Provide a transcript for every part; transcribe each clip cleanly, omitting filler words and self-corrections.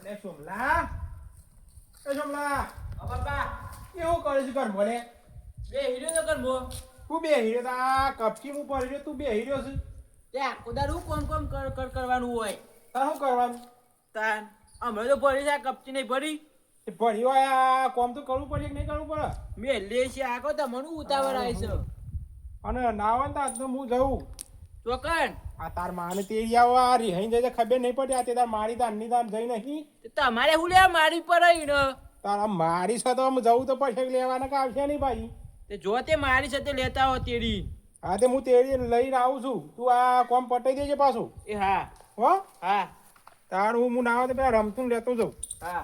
અરે સોમલા, એ સોમલા, બાપા એવું કરે છે ઘર બોલે બે હીરો તો કરબો તું બે હીરો તા કપચી હું પડી રહ્યો તું બે હીરો છે ત્યાં કોદારું કોમ કરવાનું હોય તાર શું કરવાનું તાન હમણાં તો ભરી છે કપચી નહીં ભરી એ ભરી હોય આ કોમ તો કરવું પડે કે નહીં કરવું પડે મેં લે છે આગો તમને ઉતાવળ આવી છે અને નાવન તા તો હું જઉં ચોકન આ તાર માને તેડી આવો આ રીહાઈ જાય ખબર નહીં પડી આ તે તાર મારી તારની તાર જઈ નહીં તમારે હું લે મારી પર આવી ને તાર આમ મારી સાથે આમ જવું તો પછી લેવાના કે આવશે નહીં ભાઈ તે જો તે મારી સાથે લેતા હો તેડી હા તે હું તેડી લઈને આવું છું તું આ કોમ પટાઈ દેજે પાછું એ હા હો હા તાર હું નાવા તો પેલા રમતું લેતો જાઉં હા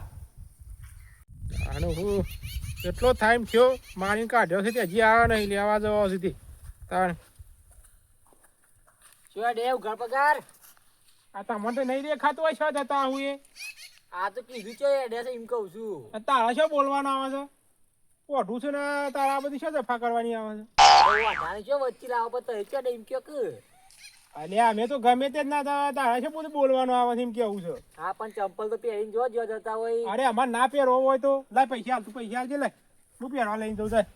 અને હું કેટલો ટાઈમ થયો મારીને કાઢ્યો છે તે હજી આવે નહીં લેવા જવા સુધી તાર શું દેવ ઘર પગાર આ તમને તો નહીં દેખાતું હોય છો જતા હું એ આ તો કીધું છે એડ્રેસ એમ કહું છું તારા શું બોલવાનું આવે છે પોઢું છે ને તારા બધી શું જફા કરવાની આવે છે વધારે શું વચ્ચે લાવો પણ તો છે એમ કયો કે અલે અમે તો ગમે તે જ ના તારા શું બધું બોલવાનું આવે છે એમ કેવું છે હા પણ ચંપલ તો પહેરીને જો જતા હોય અરે અમારે ના પહેરવો હોય તો લાય પૈસા હાલ તું પૈસા હાલજે લે હું પહેરવા લઈને જઉં જાય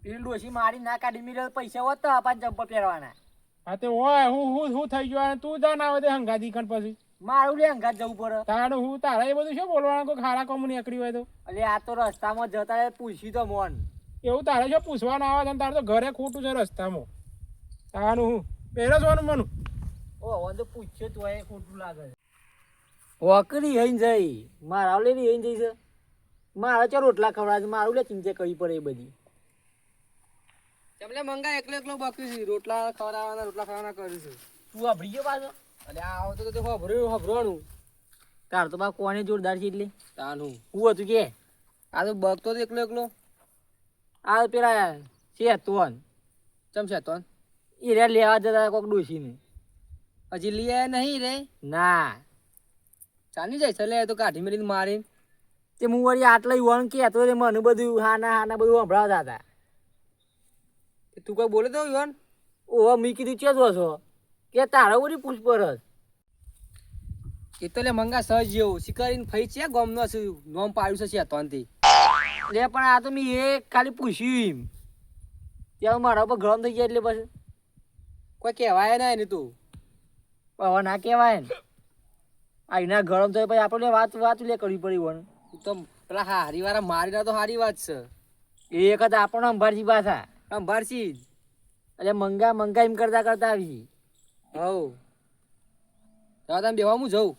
પેલી ડોશી મારી ના કાઢી મિલે પૈસા હોત તો આપણને ચંપલ પહેરવાના હા તે હોય હું થઈ ગયો તું જા ના આવે તે હંગાતી કણ પછી મારું લે અંગાત જવું પડે તારે હું તારા એ બધું શું બોલવાનું કોઈ ખારા કોમ નીકળી હોય તો એટલે આ તો રસ્તામાં જતા પૂછી તો મોન એવું તારે શું પૂછવાનું આવે છે તારે તો ઘરે ખોટું છે રસ્તામાં તારું હું પહેરસવાનું મનું ઓ તો પૂછ્યો તો એ ખોટું લાગે છે ઓકરી હઈ જઈ મારા લેરી હઈ જઈ છે મારા ચો રોટલા ખવડાવે મારું લે ચિંતા કરવી પડે એ બધી તમને મંગા એકલો બાકી છે રોટલા ખવડાવવાના કરું છું તું અભરી ગયો પાછો એટલે આ આવતો તો હભરવાનું તાર તો બા કોને જોરદાર છે એટલે તાનું હું હતું કે આ તો બગતો તો એકલો આ પેલા છે તોન ચમ છે તો એ રે લેવા જતા કોક ડોશીને હજી લઈ આવ્યા નહીં રે ના ચાલી જાય છે લે તો કાઢી મેલીને મારીને તે હું વળી આટલા યુવાન કહેતો રે મને બધું હાના બધું સંભળાવતા હતા તું કોઈ બોલે તો યુવાન ઓહો મી કીધું ચેજો છો કે તારા બધી પૂછપરછ એ તો લે મંગા સહજ જેવું શિકારીને ફઈ છે ગમનો છે નોમ પાડ્યું છે શેતોનથી લે પણ આ તો મેં એ ખાલી પૂછ્યું એમ ત્યાં મારા ઉપર ગરમ થઈ ગયા એટલે પછી કોઈ કહેવાય ના એને તું હવે ના કહેવાય ને આ એના ગરમ થાય પછી આપણે વાત લે કરવી પડી વણ તો પેલા હારી વાળા મારી તો સારી વાત છે એ વખત આપણને અંભારજી પાછા અંભારસી એટલે મંગા એમ કરતા આવી હવ તમે બેવા હું જઉં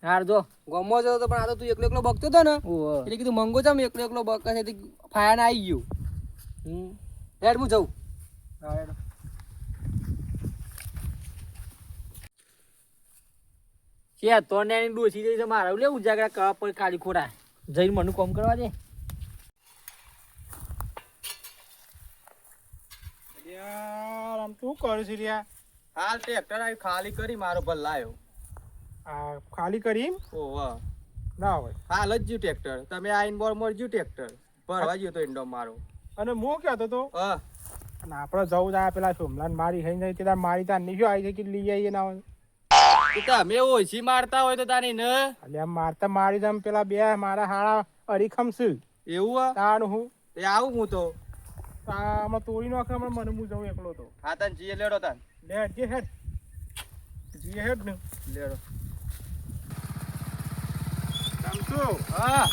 હાર જો ગમો જતો તો પણ આ તો તું એકલો બગતો હતો ને ઓહો એટલે કીધું મંગો જામ એકલો બગશે ફાયા ને આવી ગયું હેડ હું જઉં છે તો ને એની ડોસી જઈ છે મારા લે ઉજાગરા કરવા પડે કાળી ખોરા જઈને મને કોમ કરવા દે આમ તું કરું છું રિયા હાલ ટ્રેક્ટર આવી ખાલી કરી મારો ભલ લાયો આ ખાલી કરી ઓહો ના હોય હાલ જ જ્યું ટ્રેક્ટર તમે આઈન બોર મોર જ્યું ટ્રેક્ટર ભરવા જ્યો તો ઇન્ડો મારો અને હું કહેતો તો હા અને આપણે જવું તા પેલા સોમલાન મારી હઈ નહીં તે મારી તાર ની શું આવી છે કે લઈ આવીએ ના હોય તમે ઓછી મારતા હોય તો તારી ને એટલે આમ મારતા મારી દમ પેલા બે મારા હાડા અડીખમ છે એવું તાણ હું એ આવું હું તો આમાં તોડી નાખે મને હું જઉં એકલો તો હા તને જીએ લેડો તાન લે જે હેડ જે હેડ ને લેડો સમજો હા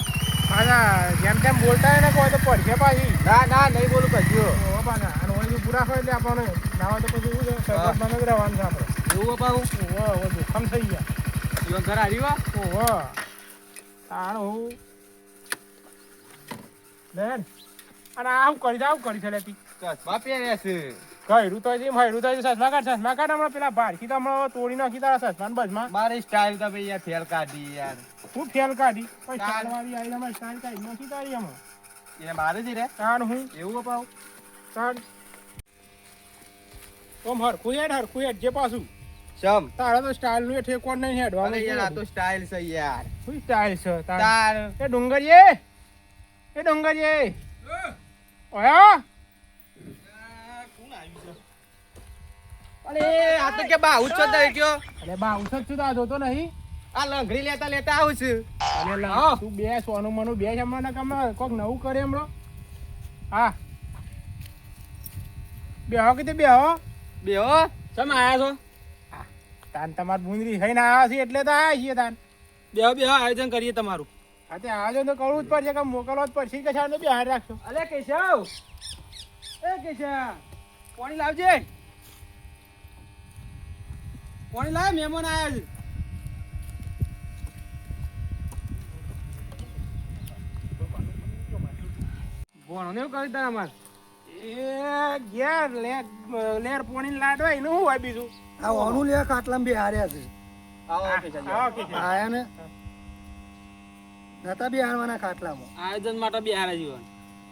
પાછા જેમ તેમ બોલતા હોય ને કોઈ તો પડશે પાછી ના નહીં બોલું કશું ઓહો પાછા અને ઓય બુરા હોય એટલે આપણને નાવા તો પછી એવું છે સરબતમાં જ રહેવાનું છે આપણે એવું બાપા ઓહો જોખમ થઈ ગયા જીવન ઘર હારી વા ઓહો તાણ હું બેન અને આવું કરી છે લેતી ચશ્મા પહેર્યા છે કઈરું તો જેમ હૈરું તો સસમા કાઢ હમણાં પેલા ભારથી તો હમણાં તોડી નાખી તારા સસમાન બસમાં મારી સ્ટાઇલ તમે યાર ફેલ કાઢી યાર હું ફેલ કાઢી પણ તાણ. સ્ટાઇલ વાળી આવી અમારી સ્ટાઇલ કાઢી નાખી તારી હમણાં એ મારે જ રે તાણ હું એવું બાપા તાણ ઓમ હરખું હેડ જે પાછું ચમ તારા તો સ્ટાઇલ નું ઠેકોણ નહીં હેડવાનું અરે યાર આ તો સ્ટાઇલ છે યાર શું સ્ટાઇલ છે તાર તાર એ ડુંગરીએ ઓયા અરે આ તો કે બા ઉછો દઈ ગયો અરે બા ઉસક છું તો આ જોતો નહીં આ લંગડી લેતા લેતા આવું છું અને લા, હા. તું બે સોનું મનું બે હમણાં કામ કોક નવું કરે હમણાં. હા બેહો કે તે બેહો. બેહો ચમ આયા છો? તાન તમાર બુંદરી થઈને આવ્યા છે એટલે તો આવ્યા છીએ તાન. બેહો બેહો આયોજન કરીએ તમારું. હા તે આજે તો કરવું જ પડશે કે મોકલવા જ પડશે કે સાને બહાર રાખશો. અલે કેશવ, એ કેશવ, પાણી લાવજે. પાણી લાવ, મહેમાન આયા છે. ભણો ને એવું કરી તારા માર. એ ઘેર લેર પોણી લાડવા એનું શું હોય બીજું. આ ઓનું લે કાટલામાં બે હાર્યા છે આવો કેશવ. હા કે છે. આયા ને નતા બે હારવાના ખાટલામાં આયોજન માટે બે હારા જીવન.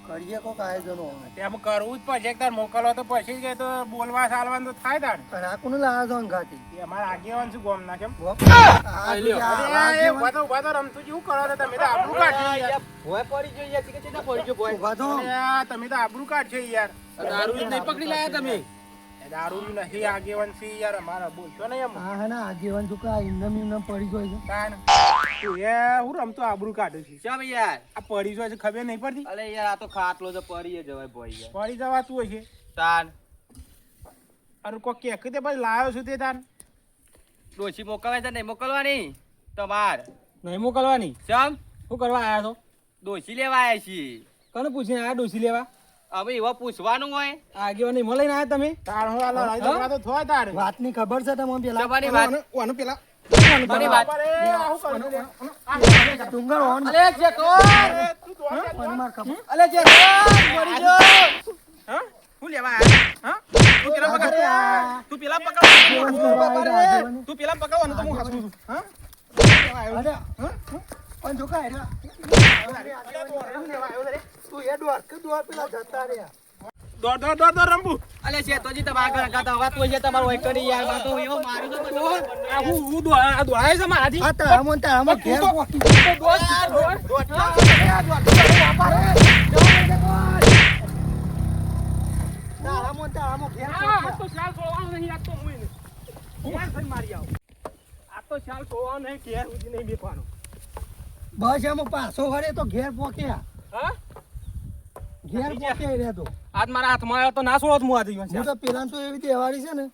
કરીએ કોક આયોજનો હોય ત્યાં કરવું જ પડશે કે તાર મોકલવા તો પડશે જ કે તો બોલવા ચાલવાનું તો થાય તાર. અને આ કોને લાવ્યો છો અંગાથી એ અમારા આગેવાન શું ગોમ ના કેમ. આ લ્યો. અરે એ ઉભા તો રમતું જેવું કરો છો તમે તો આબરૂ કાઢશો યાર. ભોય પડી ગયો યાર, કે ચેતા પડી ગયો ભોય. ઉભા થો. અરે આ તમે તો આબરૂ કાઢશો યાર. દારૂ નહીં પકડી લાયા તમે. એ દારૂ નહીં આગેવાન છે યાર અમારા બોલશો નહીં એમ. આ હે ને આગેવાન શું કા ઇન્દમ પડી ગયો છે તાન તું એ હું રમતો આબરૂ કાઢું છું. ચમ યાર. આ પડી જાય છે ખબર નહીં પડતી. અલે યાર આ તો ખાટલો તો પડી જવાય ભોય યાર. પડી જવાતું હશે. તાન અરે કોક કે તે પછી લાવ્યો છું તે તાન. ડોશી મોકલવા છે નહીં મોકલવાની તમાર. નહીં મોકલવાની. ચમ શું કરવા આયા છો? ડોશી લેવા આવ્યા છીએ. કોને પૂછીને આયા ડોસી લેવા? હવે એવા પૂછવાનું હોય. આગેવાની મળીને આયા તમે? તાર હું આ લડાઈ ઝઘડા તો થોય તાર. વાતની ખબર છે તમને પેલા તમારી વાત. ઓનું પેલા તમારી વાત. અરે આ શું કરું છું? ડુંગર ઓન અલે જેકો. અરે તું તો ઓન માર ખબર અલે જેકો મરી ગયો. હા હું લેવા આયા હા તું પેલા પકડ આ તું પેલા પકડ આગેવાન કરવા આવ્યા આગેવાન. તું પેલા પકડવાનું તો હું હસું છું હા અરે પણ જો કાય તું એ ડોર કે ડોર પેલા જતા રહ્યા દોડ દોડ દોડ દોડ રંબુ. અલે શેતોજી તમારા ઘર કાતા વાત હોય છે તમારો હોય કરી યાર માં તો એવો મારું તો બધો. આ હું દોડાય છે મારાથી. આ તારામાં ઘેર પોકી તારામાં ઘેર આ પોકી. તો શાલ છોડવાનું નહીં, આ તો હું એને. ક્યાં થઈને મારી આવું? આ તો શાલ છોડવાનું નહીં, ઘેર સુધી નહીં બેસવાનું. બસ એમાં પાછો વળે તો ઘેર પોક્યા હા? ઘેર પોક્યા રે તો આજ મારા હાથમાં આવ્યો તો ના છોડો હું આ દિવસ. હું તો પેલા તો એવી તહેવારી છે ને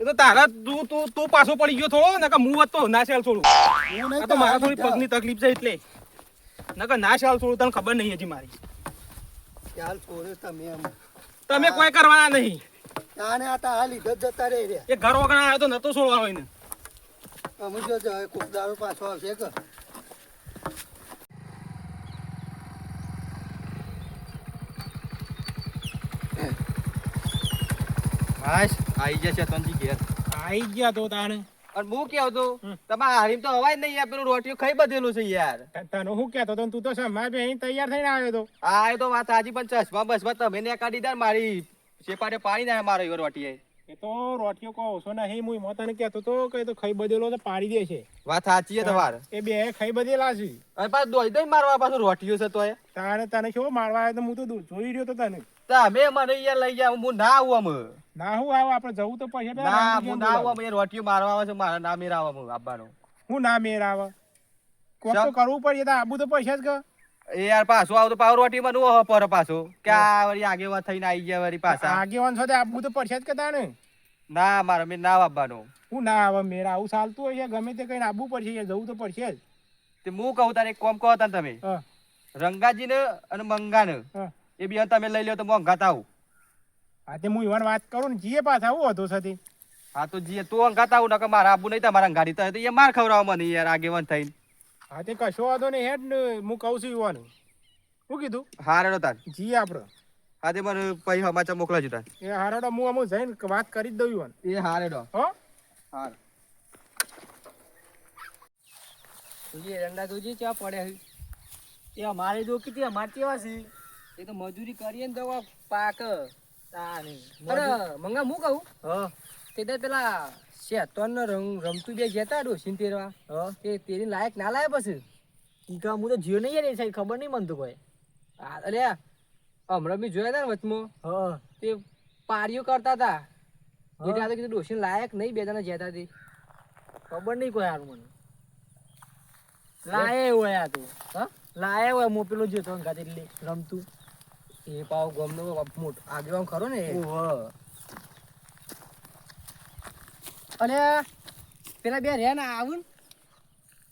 એ તો તારા તું પાછો પડી ગયો થોડો ને કે હું હોત તો ના શાલ છોડું. હું નહીં આ તો મારા થોડી તારા પગની તકલીફ છે એટલે નકર ના શાલ છોડું તને ખબર નહીં હજી મારી. ચાલ છોડે તમે એમ તમે કોઈ કરવાના નહીં. આને આ તા હાલ લીધો જ જતા રે રે એ ઘર વગર આવ્યો તો નતો છોડવાનો એને. અમે જો કોક દારૂ પાછો આવશે કે બસ આઈ જશે તંજી ઘેર. આઈ ગયા તો તાને અને હું કેવું તું તમારા હારીમ તો અવાજ નહીં યાર, પેલું રોટીઓ ખાઈ બધેલું છે યાર. તને હું કહેતો તો તું તો સમય બે તૈયાર થઈને આવ્યો તો. આ તો વાત હાજી પણ ચશ્મા બસમાં તમે ને કાઢી દે મારી શેપાટે પાણી ના મારો એવો રોટીએ. એ તો રોટિયો કહો છો નહીં હું એમાં તને કહેતો તો કે તો ખાઈ બધેલો તો પાડી દે છે. વાત સાચી છે તમારે. એ બે ખાઈ બધેલા છે. અને પાછું દોઈ દઈ મારવા પાછું રોટીઓ છે તોય. તારે તને કેવો મારવા આવ્યો તો હું તો જોઈ રહ્યો તો તને. તમે મને યાર લઈ ગયા હું ના આવું અમે. ના હું આવો આપણે જવું તો પછી ના હું ના આવું અમે રોટીઓ મારવા આવે છે મારા ના મેરા આવે આપવાનો. હું ના મેર આવે કોક તો કરવું પડે તો આબુ તો પૈસા જ કર. એ યાર પાછો આવું તો પાવ રોટી માં નો પર પાછો કે આ વળી આગેવા થઈને આવી ગયા વળી પાછા. આગેવાન સાથે આબુ તો પૈસા જ કહેતા ને. ના મારે મેં ના આપવાનો. હું ના આવે મેરા આવું ચાલતું હોય છે ગમે તે કઈ આબુ પડશે યાર જવું તો પડશે જ. તે હું કહું તારે એક કોમ કહો તાને તમે હા રંગાજી ને અને મંગા ને હા એ બે તમે લઈ લો તો મોંઘાત આવું. હા તે હું એવાની વાત કરું ને જીએ પાછા આવું હતો સાથે. હા તો જી તું અંગાત આવું નકર મારા આબુ નહીં તમારા ગાડી તો એ માર ખવડાવવા મને યાર આગેવાન થઈને. હા તે કશો વાંધો નહીં હેડ ને હું કહું છું યુવાનું શું કીધું હારેડો તાર. જીએ આપણે. હા તે મને પછી સમાચાર મોકલાજો તાર. એ હારાડો હું અમુક જઈને વાત કરી જ દઉં યુવાન. એ હારેડો. હો હાર. તુજી રંડા તુજી ચા પડે એ અમારે જો કીધી અમારે કેવા છે એ તો મજૂરી કરીએ ને તો પાક. તાણી અરે મંગા હું કહું હા તે દર પેલા શેતોન ને રમતું બે જતા ડોસીને તેરવા હા તે તેરી લાયક ના લાય પછી. ઈ તો હું તો જીવ નહીં યાર એ સાઈડ ખબર નહીં મને તો કોઈ. અરે હમણાં બી જોયા હતા ને વચમાં હા તે પારીઓ કરતા હતા. હા. એટલે આ તો કીધું ડોસીને લાયક નહીં બે જણા જતા હતી. ખબર નહીં કોઈ હારું મને. લાય હોય આ તો હા લાય હોય મો પેલો જોતો અંગાત એટલે રમતું એ પાવ ગોમનો મોટો આગેવાન ખરો ને એ. ઓહ અને પેલા બે રહ્યા ને આવું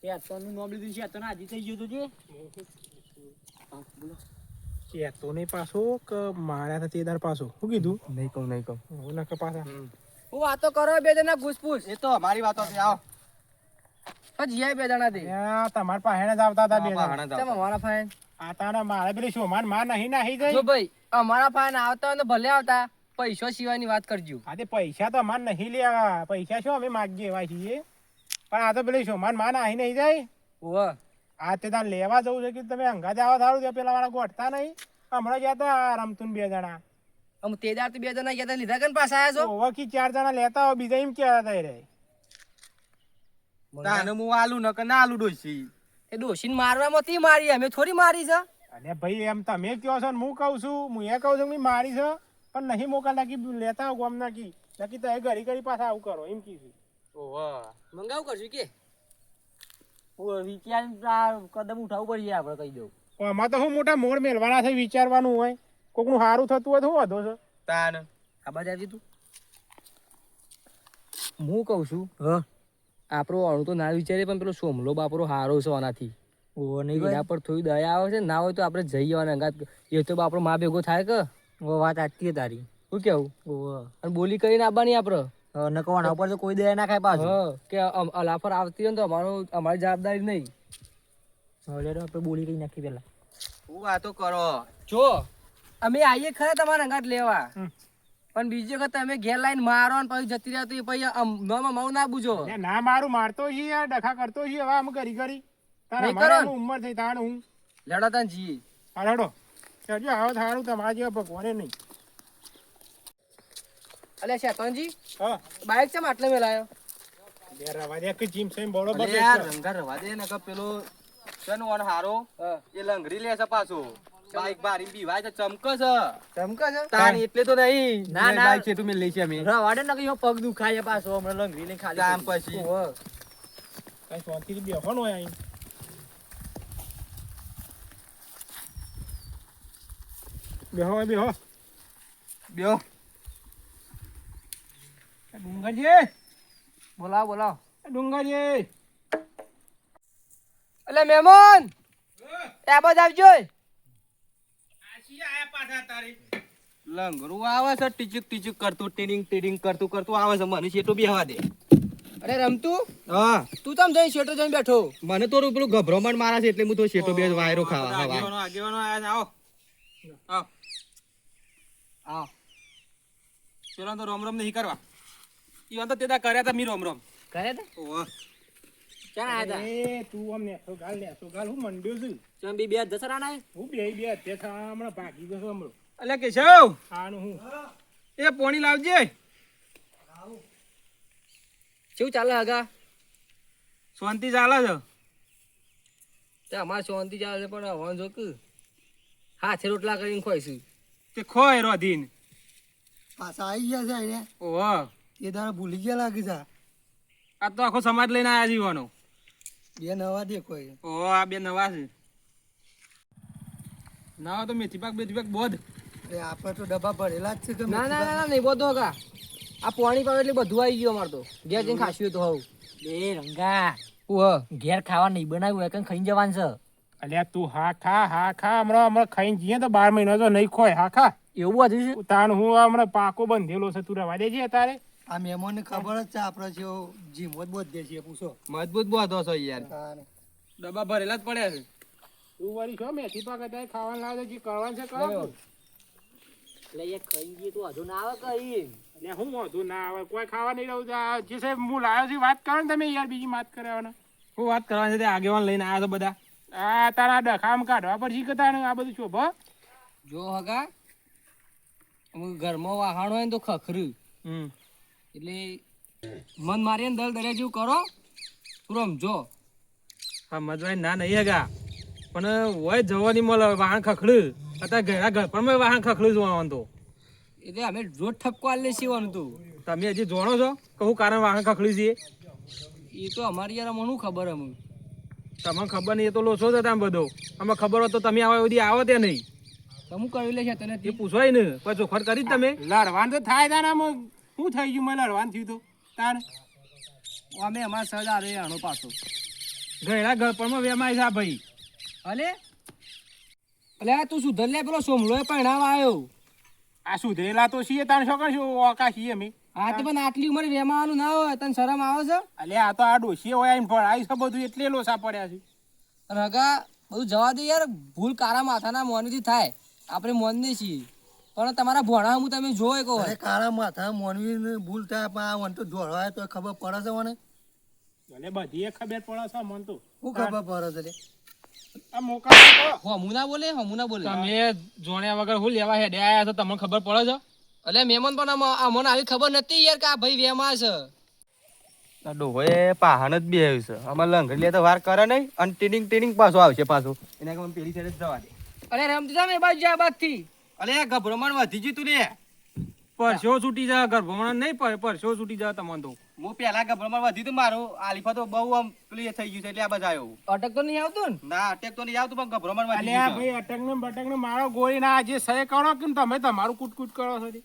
ચેતનનું નામ લીધું છે ચેતન હાજી થઈ ગયું તું જે ચેતો નહીં પાછો કે માર્યા હતા તેદાર પાછો શું કીધું નહીં કહું હું નકે પાછા હું વાતો કરો બે જણા ઘૂસપૂસ એ તો અમારી વાતો છે આવો જીયા બે જણા દે ત્યાં તમારા પાસે જ આવતા હતા બે જણા. ચમ અમારા ફાઈન આ તારા મારે પેલી શોમાન માં નહીં નાહી ગઈ જો ભાઈ અમારા ફાઈન આવતા હોય તો ભલે આવતા પૈસો સિવાયની વાત કરજો આ તે પૈસા તો અમારે નહીં લેવા પૈસા શું અમે માગીએ એવા છીએ પણ આ તો પેલી શોમાન માં નાહી નહીં જાય ઓહ આ તે તાર લેવા જવું છે કે તમે અંગાતે આવો થારું ત્યાં પેલા વાળા ગોઠતા નહીં હમણાં ગયા હતા રમતું બે જણા અમ તેદાર તો બે જણા ગયા તા લીધા કન પાછા આયા છો ઓવા કી 4 જણા લેતા હોય બીજા એમ કહેતા હતા રે તાને હું આલુ ન કે ના આલુ ડોસી એ ડોસીને મારવામાં તી મારી અમે થોડી મારી છે અને ભાઈ એમ તમે કહો છો ને હું કહું છું હું એ કહું છું કે મારી છે પણ નહીં મોકલતા કે લેતા આવો ગમ નાખી નક્કી તો એ ઘડી ઘડી પાછા આવું કરો એમ કીધું ઓહ મંગાવ કરશું કે વિચાર કદમ ઉઠાવવું પડશે આપણે કહી દઉં આમાં તો હું મોટા મોડ મેળવાના છે વિચારવાનું હોય કોકનું સારું થતું હોય તો શું વાંધો છે તાન આ બાજુ આવજી તું હું કહું છું હા આપણો અણુ તો ના વિચારે પણ પેલો સોમલો બાપરો હારો છે આનાથી ઓ નહીં એના પર થોડી દયા આવે છે ના હોય તો આપણે જઈ આવવાના અંગાત એ તો બાપરો માં ભેગો થાય કે ઓ વાત સાચી તારી શું કેવું ઓ અને બોલી કરીને આવવાની આપણે નકવાના ઉપર તો કોઈ દયા ના ખાય પાછું હા કે અલાફર આવતી હોય ને તો અમારી જવાબદારી નહીં હવે આપણે બોલી કઈ નાખી પેલા હું વાતો કરો જો અમે આવીએ ખરા તમારા અંગાત લેવા પણ બીજી વખત તમે ઘેર લાઈન મારો ને પછી જતી રહ્યા તો એ પછી નોમાં માવું ના બુજો એટલે ના મારું મારતો છીએ યાર ડખા કરતો છીએ હવે આમ કરી કરી તારા નહીં કરો ને. અમારે ઉંમર થઈ તાણ હું લડો તાન જી હાડો ચડજો આવો થારું તમારા જેવા ભગવાને નહીં અલ્યા શેતાનજી હા બાઈક છે આટલે મેલાયો બે રવા દે કે જીમ સેમ બોલો બસ રંગા રવા દે ને કે પેલો છે ને ઓન હારો એ લંગડી લે છે પાછો બાઈક બારી બીવાય છે ચમકે છે ચમકા છે તાણ એટલે તો નહીં ના, ના. બાઈક છે તું મેં લઈ છે અમે રવાડે ને કઈ પગ દુખાય પાછો હમણાં લંગરી લઈને ખાલી કામ કરી. પછી ઓહો. કઈ શાંતિથી બેસવાનું હોય અહીં બેહો હવે બેહો બ્યો ડુંગરજી બોલાવો બોલાવો ડુંગરજી અલે મહેમાન એ આ બાજુ આવજો લંગડું આવે છે ટીચુક ટીચુક કરતું ટીડિંગ કરતું આવે છે મને શેટો બેહવા દે અરે રમતું હા તું તમ જઈ શેટો જઈને બેઠો મને થોડું પેલું ગભરામણ મારા છે એટલે હું તો શેટો બે વાયરો ખાવા આગેવાનો આયા છે, આવો આવો પેલા તો રોમ રોમ નહીં કરવા ઈવન તો તેદા કર્યા હતા મી રોમ રોમ કરે તે ઓહો ક્યાં આયા એ તું આમ નેસો ગાલ હું મંડ્યો છું તા ચમ બે દસરા ના હું બે અત્યારે હમણાં ભાગી જશો હમણાં અલ્યા કેશવ આનું હું એ પોણી લાવજે કેવું ચાલે હગા શાંતિ ચાલે છે તે અમારે શાંતિ ચાલે છે પણ હવાનું જો કે હાથે રોટલા કરીને ખોઈશું તે ખોય રોધીન પાછા આવી ગયા છે અહીંયા ઓહો એ તારા ભૂલી ગયા લાગે છે આ તો આખો સમાજ લઈને આયા જીવાનો બે નવા દેખો એ ઓહો આ બે નવા છે ના હોય તો મેથી પાક બેથી પાક બોધ અરે આપણે તો ડબ્બા ભરેલા જ છે કે ના ના ના નહીં બધો હગા આ પાણી પાવે એટલે બધું આવી ગયું અમારે તો ઘેર જઈને ખાસ્યું તો હવ એ રંગા ઓહ ઘેર ખાવા નહીં બનાવ્યું હોય કઈ ખાઈને જવાનું છે અલ્યા તું હા ખા હમણાં ખાઈને જઈએ તો 12 મહિના તો નહીં ખોય હા ખા એવું બધું છે તાણ હું હમણાં પાકો બંધેલો છે તું રવા દેજે તારે આ મહેમાનને ખબર જ છે આપણે જેવો જીમ જ બોધ છીએ પૂછો મજબૂત બોધો છો યાર તારે. ડબ્બા ભરેલા જ પડ્યા છે તું વળી છો મેથી પાક અત્યારે ખાવાનું લાવે છે જે કરવાનું છે કરો એટલે એ ખાઈ ગઈ તો હજુ ના આવે કઈ એટલે હું વાંધું ના આવે કોઈ ખાવા નહીં રહું જે સાહેબ હું લાવ્યો છું વાત કરો ને તમે યાર બીજી વાત કરવાના શું વાત કરવાની છે તે આગેવાન લઈને આયા છો બધા આ તારા ડખામ કાઢવા પડશે કે તારે આ બધું શોભ જો હગા અમુક ઘરમાં વાહણ હોય ને તો ખખરું એટલે મન મારીને દલ દરિયા જેવું કરો તું રમજો હા મજવાય ના નહીં હગા પણ હોય જવાની મળે વાહન ખખડું અત્યારે ઘણા ઘર પણ વાહન ખખડું જોવાનું તો એટલે અમે રોજ ઠપકો આલે સીવાનું તું તમે હજી જોણો છો કહું કારણ વાહન ખખડ્યું છે એ તો અમારી યાર અમને શું ખબર અમુક તમને ખબર નહીં, એ તો લોસો જ હતા બધો. અમે ખબર હોત તો તમે આવો બધી આવો તે નહીં. તો હું કરી લેશે તને એ પૂછવાય ને પછી ચોખવટ કરી જ તમે. લડવાનું તો થાય તાને આમાં શું થઈ ગયું મને લડવાનું થયું તો તાણ અમે અમારા સજ આ રે આનો પાછો ગયડા ગળપણમાં વેમાય છે આ ભાઈ. અલે અલે આ તું સુધર લે પેલો સોમલો પહેણાવા આવ્યો. આ સુધરેલા તો છીએ તાણ શું કરશું ઓકા છીએ અમે. હા તો પણ આટલી ઉંમરે વેમાવાનું ના હોય તને શરમ આવે છે? અલે આ તો આ ડોશીએ હોય આઈને ભણાય છે બધું એટલે લોસા પડ્યા છે. અને હગા બધું જવા દે યાર, ભૂલ કારા માથાના મોનથી થાય, આપણે મોન નહીં છીએ. પણ તમારા ભણા હું તમે જોઈ કહો અરે કાળા માથા મોનવી ને ભૂલ થાય પણ આ વન તો જોડવાય તો ખબર પડે છે મને. એટલે બધી ખબર પડે છે મન તો. શું ખબર પડે છે? આ મોકા હમું ના બોલે, હમું ના બોલે. તમે જોણ્યા વગર હું લેવા હેડે આયા તો તમને ખબર પડે છે? એટલે મહેમાન પણ અમને આવી ખબર નથી યાર કે આ ભાઈ વેમા છે. ડોહોએ પાહન જ બે આવ્યું છે. આમાં લંગડી લે તો વાર કરે નહીં અને ટીડિંગ પાછો આવશે પાછો. એના કારણે પેલી સાઈડ જ જવા દે. અરે રમતી તમે બાજુ જા બાજથી. અલે આ ગભરામણ વધી ગયું તું લે. પરસો છૂટી જાય, ગર્ભમણ નહીં પરસો છૂટી જાય તમને તો. હું પેલા ગભરામણ વધી તું મારું. આલીફા તો બહુ આમ પેલી થઈ ગયું છે એટલે આ બધા આવ્યો. અટક તો નહીં આવતું ને? ના અટેક તો નહીં આવતું પણ ગભરામણ વધી અલ્યા ગયું છે. ભાઈ અટક ને બટક ને મારો ગોળી ના જે સહે કરો કે તમે તમારું કૂટ કરો છો તે.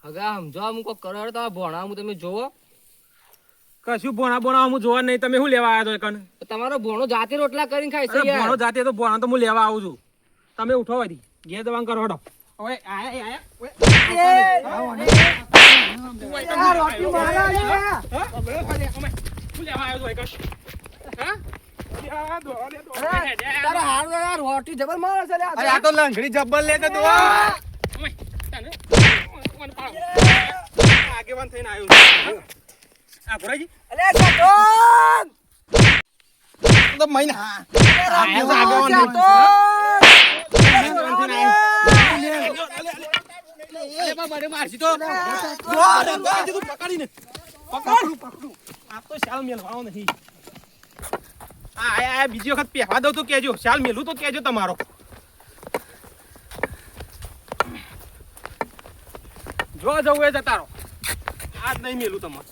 હગા સમજો હું કોઈ કરો તો ભણા હું તમે જોવો. કશું ભોણા બોણા હું જોવા નહીં. તમે શું લેવા આવ્યા છો કણ? તમારો ભણો જાતે રોટલા કરીને ખાય છે અરે યાર. ભોણો જાતે તો ભોણા તો હું લેવા આવું છું. તમે ઉઠો વળી ઘેર દવાં કરો હડો. ઓય આયા ઓય તારા હાર યાર રોટી જબર મારે છે લે આ. અરે આ તો લંગડી જબ્બર લે તો તું. આગેવાન થઈને આવ્યો આ ભરાજી અલે જાતોન તો મહિના મારસી તો પકડીને પકડું આ તો શાલ મેલવાનો નહીં. આ બીજી વખત પહેવા દઉં તો કેજો, શાલ મેલું તો કેજો તમારો. જો જવું એ જતા રહો, આજ નહીં મેલું તમારે.